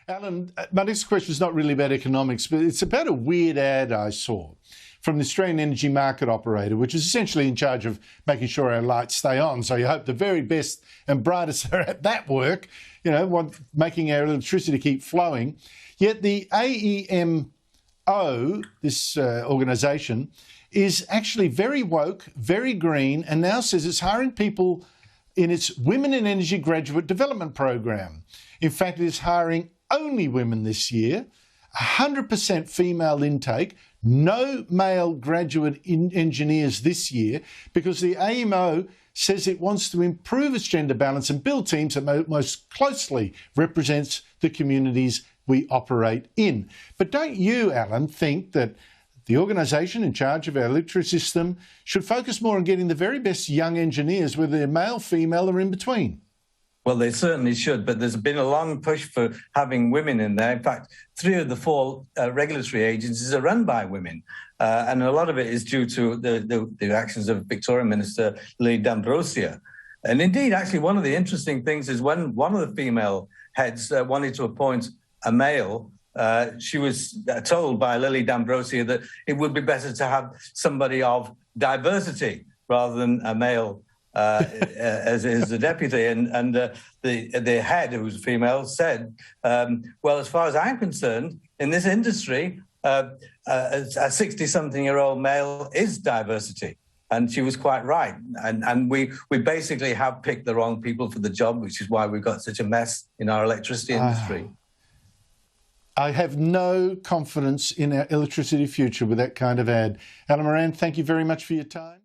Alan, my next question is not really about economics, but it's about a weird ad I saw from the Australian Energy Market Operator, which is essentially in charge of making sure our lights stay on. So you hope the very best and brightest are at that work, making our electricity keep flowing. Yet the AEMO, this organisation, is actually very woke, very green, and now says it's hiring people in its Women in Energy Graduate Development Program. In fact, it is hiring only women this year, 100% female intake, no male graduate engineers this year, because the AEMO says it wants to improve its gender balance and build teams that most closely represents the communities we operate in. But don't you, Alan, think that the organisation in charge of our electricity system should focus more on getting the very best young engineers, whether they're male, female or in between? Well, they certainly should, but there's been a long push for having women in there. In fact, 3 of the 4 regulatory agencies are run by women, and a lot of it is due to the actions of Victorian Minister Lily D'Ambrosio. And indeed, actually, one of the interesting things is when one of the female heads wanted to appoint a male, she was told by Lily D'Ambrosio that it would be better to have somebody of diversity rather than a male as the deputy. And the head, who was female, said, well, as far as I'm concerned, in this industry, a 60-something-year-old male is diversity. And she was quite right. And we basically have picked the wrong people for the job, which is why we've got such a mess in our electricity industry. I have no confidence in our electricity future with that kind of ad. Alan Moran, thank you very much for your time.